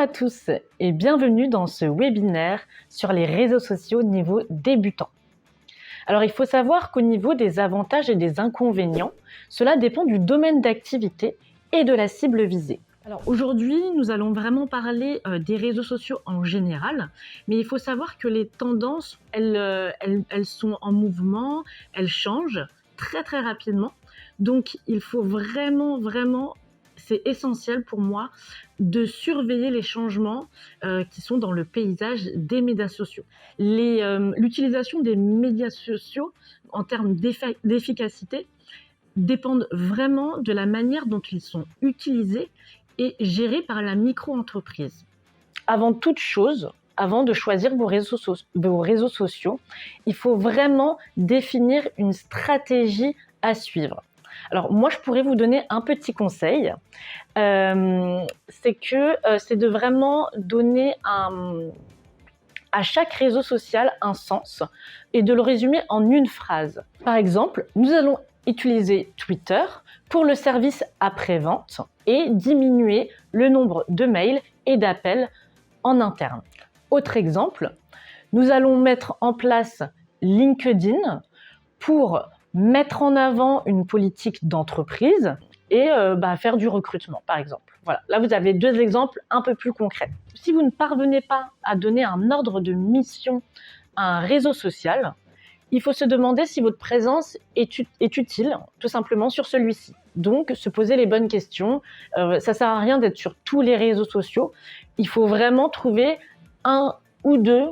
à tous et bienvenue dans ce webinaire sur les réseaux sociaux niveau débutant. Alors il faut savoir qu'au niveau des avantages et des inconvénients, cela dépend du domaine d'activité et de la cible visée. Alors aujourd'hui, nous allons vraiment parler des réseaux sociaux en général, mais il faut savoir que les tendances, elles sont en mouvement, elles changent très très rapidement. Donc il faut vraiment, c'est essentiel pour moi de surveiller les changements qui sont dans le paysage des médias sociaux. L'utilisation des médias sociaux en termes d'efficacité dépendent vraiment de la manière dont ils sont utilisés et gérés par la micro-entreprise. Avant toute chose, avant de choisir vos réseaux sociaux, il faut vraiment définir une stratégie à suivre. Alors moi, je pourrais vous donner un petit conseil, c'est de vraiment donner à chaque réseau social un sens et de le résumer en une phrase. Par exemple, nous allons utiliser Twitter pour le service après-vente et diminuer le nombre de mails et d'appels en interne. Autre exemple, nous allons mettre en place LinkedIn pour mettre en avant une politique d'entreprise et faire du recrutement, par exemple. Voilà, là vous avez deux exemples un peu plus concrets. Si vous ne parvenez pas à donner un ordre de mission à un réseau social, il faut se demander si votre présence est utile, tout simplement, sur celui-ci. Donc, se poser les bonnes questions. Ça ne sert à rien d'être sur tous les réseaux sociaux. Il faut vraiment trouver un ou deux,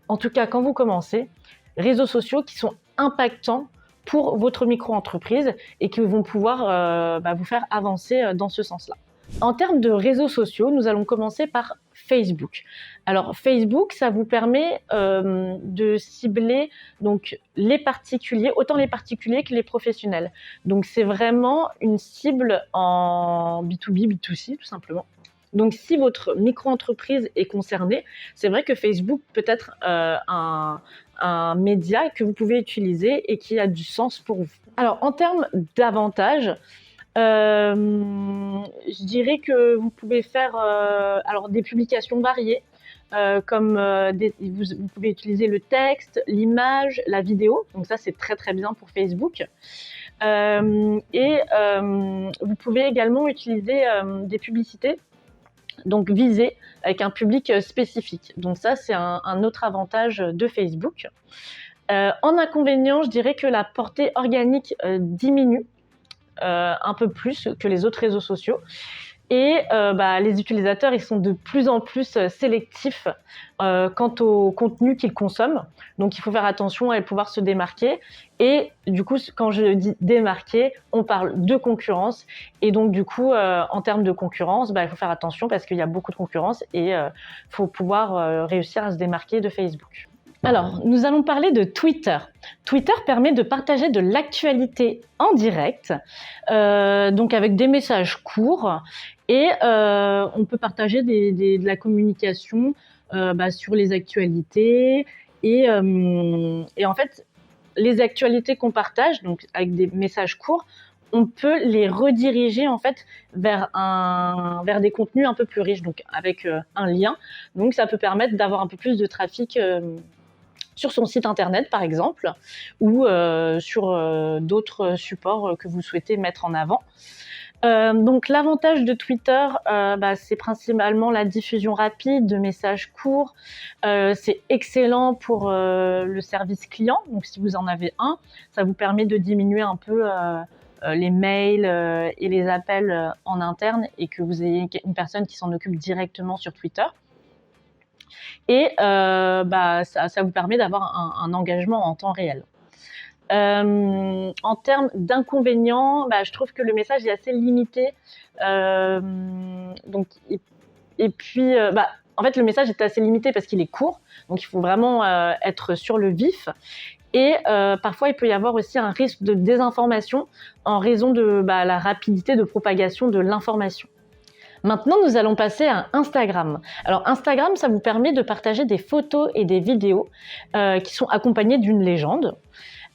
en tout cas quand vous commencez, réseaux sociaux qui sont impactants pour votre micro-entreprise et qui vont pouvoir vous faire avancer dans ce sens-là. En termes de réseaux sociaux, nous allons commencer par Facebook. Alors Facebook, ça vous permet de cibler donc les particuliers, autant les particuliers que les professionnels. Donc c'est vraiment une cible en B2B, B2C tout simplement. Donc si votre micro-entreprise est concernée, c'est vrai que Facebook peut être un média que vous pouvez utiliser et qui a du sens pour vous. Alors en termes d'avantages, je dirais que vous pouvez faire des publications variées, vous pouvez utiliser le texte, l'image, la vidéo. Donc ça, c'est très très bien pour Facebook. Vous pouvez également utiliser des publicités donc visées avec un public spécifique. Donc ça, c'est un autre avantage de Facebook. En inconvénient, je dirais que la portée organique diminue un peu plus que les autres réseaux sociaux. Et les utilisateurs, ils sont de plus en plus sélectifs quant au contenu qu'ils consomment. Donc, il faut faire attention à pouvoir se démarquer. Et du coup, quand je dis démarquer, on parle de concurrence. Et donc, du coup, en termes de concurrence, il faut faire attention parce qu'il y a beaucoup de concurrence et il faut pouvoir réussir à se démarquer de Facebook. Alors, nous allons parler de Twitter. Twitter permet de partager de l'actualité en direct, donc avec des messages courts, et on peut partager de la communication sur les actualités. Et en fait, les actualités qu'on partage, donc avec des messages courts, on peut les rediriger en fait vers des contenus un peu plus riches, donc avec un lien. Donc, ça peut permettre d'avoir un peu plus de trafic sur son site internet par exemple, ou sur d'autres supports que vous souhaitez mettre en avant. Donc l'avantage de Twitter, c'est principalement la diffusion rapide de messages courts. C'est excellent pour le service client, donc si vous en avez un, ça vous permet de diminuer un peu les mails et les appels en interne et que vous ayez une personne qui s'en occupe directement sur Twitter. Et ça vous permet d'avoir un engagement en temps réel. En termes d'inconvénients, je trouve que le message est assez limité. En fait, le message est assez limité parce qu'il est court, donc il faut vraiment être sur le vif. Et parfois, il peut y avoir aussi un risque de désinformation en raison de la rapidité de propagation de l'information. Maintenant, nous allons passer à Instagram. Alors, Instagram, ça vous permet de partager des photos et des vidéos qui sont accompagnées d'une légende.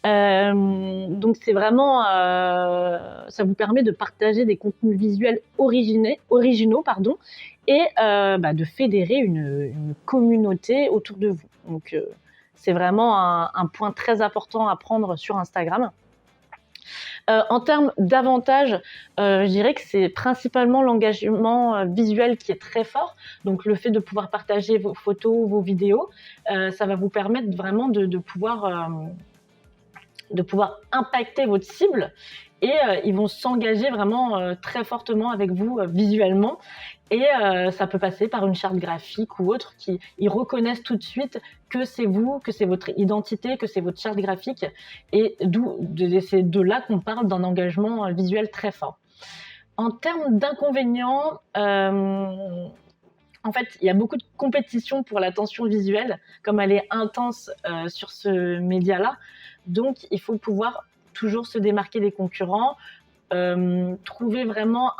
Donc, c'est vraiment, ça vous permet de partager des contenus visuels originaux, et de fédérer une communauté autour de vous. Donc, c'est vraiment un point très important à prendre sur Instagram. En termes d'avantages, je dirais que c'est principalement l'engagement visuel qui est très fort. Donc, le fait de pouvoir partager vos photos, vos vidéos, ça va vous permettre vraiment de pouvoir impacter votre cible et ils vont s'engager vraiment très fortement avec vous visuellement. Et ça peut passer par une charte graphique ou autre ils reconnaissent tout de suite que c'est vous, que c'est votre identité, que c'est votre charte graphique. Et c'est de là qu'on parle d'un engagement visuel très fort. En termes d'inconvénients, en fait, il y a beaucoup de compétition pour l'attention visuelle, comme elle est intense sur ce média-là. Donc, il faut pouvoir toujours se démarquer des concurrents, trouver vraiment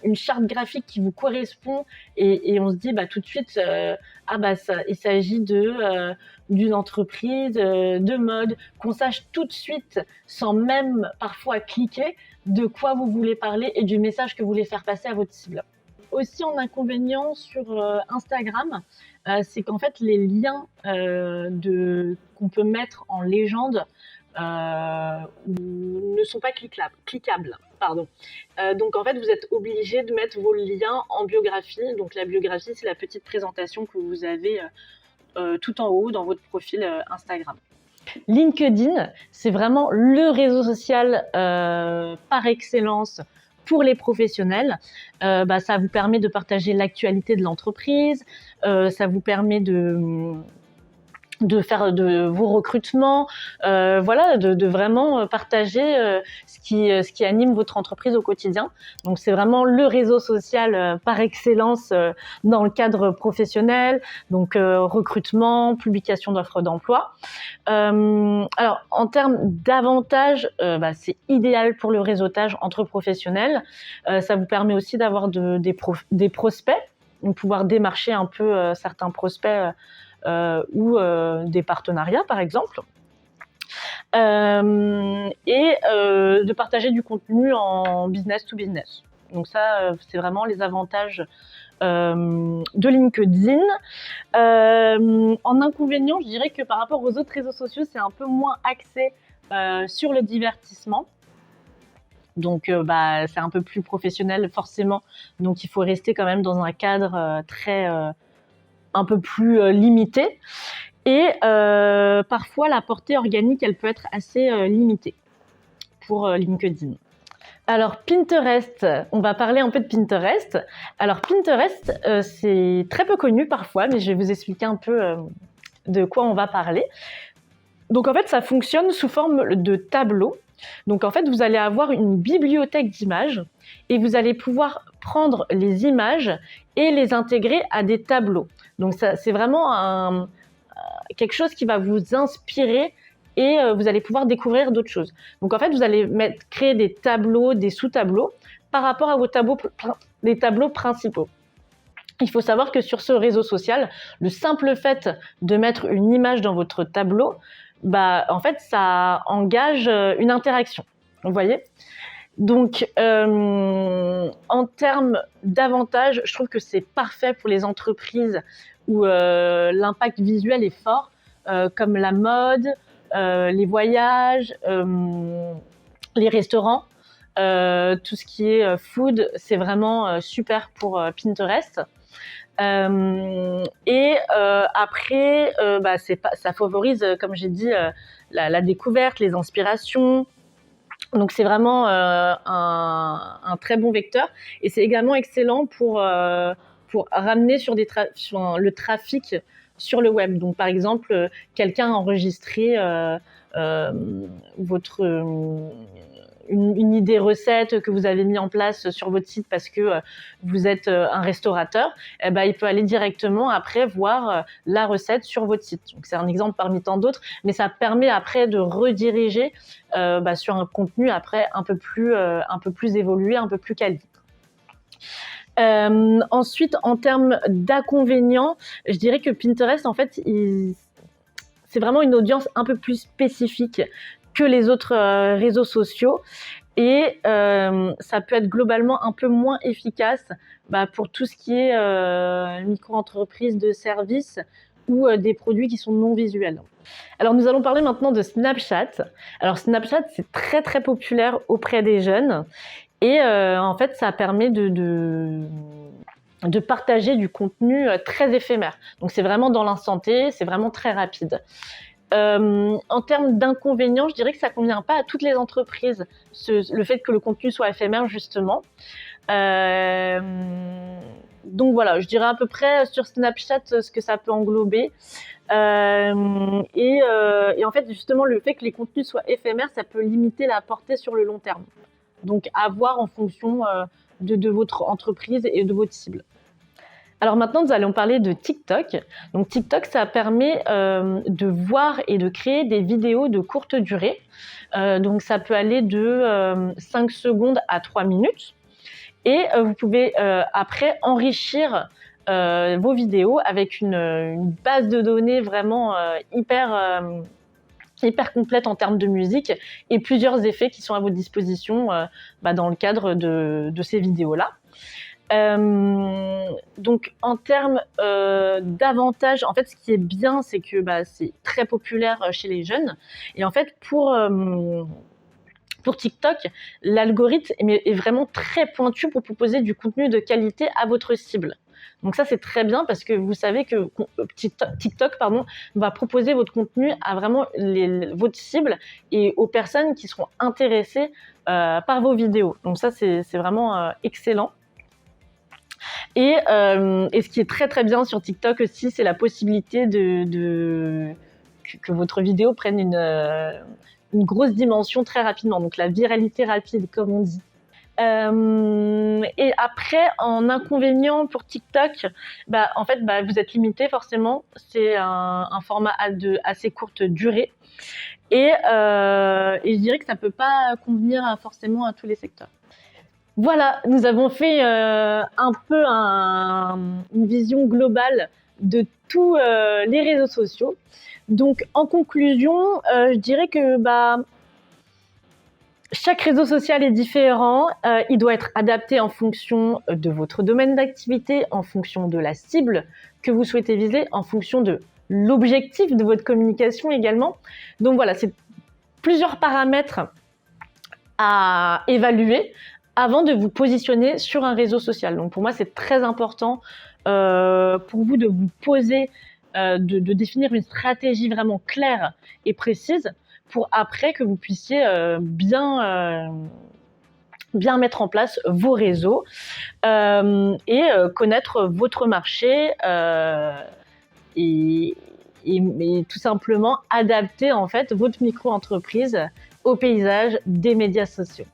une charte graphique qui vous correspond et on se dit tout de suite il s'agit d'une entreprise de mode, qu'on sache tout de suite sans même parfois cliquer de quoi vous voulez parler et du message que vous voulez faire passer à votre cible. Aussi en inconvénient sur Instagram, c'est qu'en fait les liens qu'on peut mettre en légende ne sont pas cliquables. Donc en fait vous êtes obligé de mettre vos liens en biographie. Donc la biographie, c'est la petite présentation que vous avez tout en haut dans votre profil Instagram. LinkedIn, c'est vraiment le réseau social par excellence pour les professionnels. Ça vous permet de partager l'actualité de l'entreprise, ça vous permet de faire de vos recrutements, de vraiment partager ce qui anime votre entreprise au quotidien. Donc c'est vraiment le réseau social par excellence dans le cadre professionnel, donc recrutement, publication d'offres d'emploi. Alors en termes d'avantages, c'est idéal pour le réseautage entre professionnels. Ça vous permet aussi d'avoir des prospects, de pouvoir démarcher un peu certains prospects ou des partenariats par exemple, et de partager du contenu en business to business. Donc ça, c'est vraiment les avantages de LinkedIn. En inconvénient, je dirais que par rapport aux autres réseaux sociaux, c'est un peu moins axé sur le divertissement. Donc, c'est un peu plus professionnel forcément. Donc, il faut rester quand même dans un cadre un peu plus limité. Et parfois, la portée organique, elle peut être assez limitée pour LinkedIn. Alors, Pinterest, on va parler un peu de Pinterest. Alors, Pinterest, c'est très peu connu parfois, mais je vais vous expliquer un peu de quoi on va parler. Donc, en fait, ça fonctionne sous forme de tableau. Donc, en fait, vous allez avoir une bibliothèque d'images et vous allez pouvoir prendre les images et les intégrer à des tableaux. Donc, ça, c'est vraiment quelque chose qui va vous inspirer et vous allez pouvoir découvrir d'autres choses. Donc, en fait, vous allez créer des tableaux, des sous-tableaux par rapport à les tableaux principaux. Il faut savoir que sur ce réseau social, le simple fait de mettre une image dans votre tableau, en fait, ça engage une interaction. Vous voyez ? Donc, en termes d'avantages, je trouve que c'est parfait pour les entreprises où l'impact visuel est fort, comme la mode, les voyages, les restaurants, tout ce qui est food, c'est vraiment super pour Pinterest. Après, ça favorise, comme j'ai dit, la découverte, les inspirations. Donc c'est vraiment un très bon vecteur et c'est également excellent pour ramener sur le trafic sur le web. Donc par exemple, quelqu'un a enregistré une idée recette que vous avez mis en place sur votre site parce que vous êtes un restaurateur, il peut aller directement après voir la recette sur votre site. Donc c'est un exemple parmi tant d'autres, mais ça permet après de rediriger sur un contenu après un peu plus évolué, un peu plus quali. Ensuite, en termes d'inconvénients, je dirais que Pinterest, en fait, c'est vraiment une audience un peu plus spécifique que les autres réseaux sociaux. et ça peut être globalement un peu moins efficace pour tout ce qui est micro-entreprise de services ou des produits qui sont non visuels. Alors nous allons parler maintenant de Snapchat. Alors Snapchat, c'est très très populaire auprès des jeunes et en fait ça permet de partager du contenu très éphémère. Donc c'est vraiment dans l'instant T, c'est vraiment très rapide. En termes d'inconvénients, je dirais que ça ne convient pas à toutes les entreprises, le fait que le contenu soit éphémère justement. Donc voilà, je dirais à peu près sur Snapchat ce que ça peut englober. Et en fait, justement, le fait que les contenus soient éphémères, ça peut limiter la portée sur le long terme. Donc à voir en fonction de votre entreprise et de votre cible. Alors maintenant, nous allons parler de TikTok. Donc TikTok, ça permet de voir et de créer des vidéos de courte durée. Donc ça peut aller de 5 secondes à 3 minutes. Et vous pouvez après enrichir vos vidéos avec une base de données vraiment hyper complète en termes de musique et plusieurs effets qui sont à votre disposition dans le cadre de ces vidéos-là. Donc en termes d'avantages, en fait ce qui est bien c'est que c'est très populaire chez les jeunes et en fait pour TikTok, l'algorithme est vraiment très pointu pour proposer du contenu de qualité à votre cible. Donc ça c'est très bien parce que vous savez que TikTok va proposer votre contenu à vraiment votre cible et aux personnes qui seront intéressées par vos vidéos. Donc ça c'est vraiment excellent. Et ce qui est très très bien sur TikTok aussi, c'est la possibilité que votre vidéo prenne une grosse dimension très rapidement, donc la viralité rapide comme on dit. Et après, en inconvénient pour TikTok, en fait, vous êtes limité forcément. C'est un format assez courte durée. Et je dirais que ça ne peut pas convenir forcément à tous les secteurs. Voilà, nous avons fait un peu une vision globale de tous les réseaux sociaux. Donc, en conclusion, je dirais que chaque réseau social est différent. Il doit être adapté en fonction de votre domaine d'activité, en fonction de la cible que vous souhaitez viser, en fonction de l'objectif de votre communication également. Donc voilà, c'est plusieurs paramètres à évaluer avant de vous positionner sur un réseau social. Donc pour moi, c'est très important pour vous de vous poser, de définir une stratégie vraiment claire et précise pour après que vous puissiez bien mettre en place vos réseaux et connaître votre marché et tout simplement adapter en fait votre micro-entreprise au paysage des médias sociaux.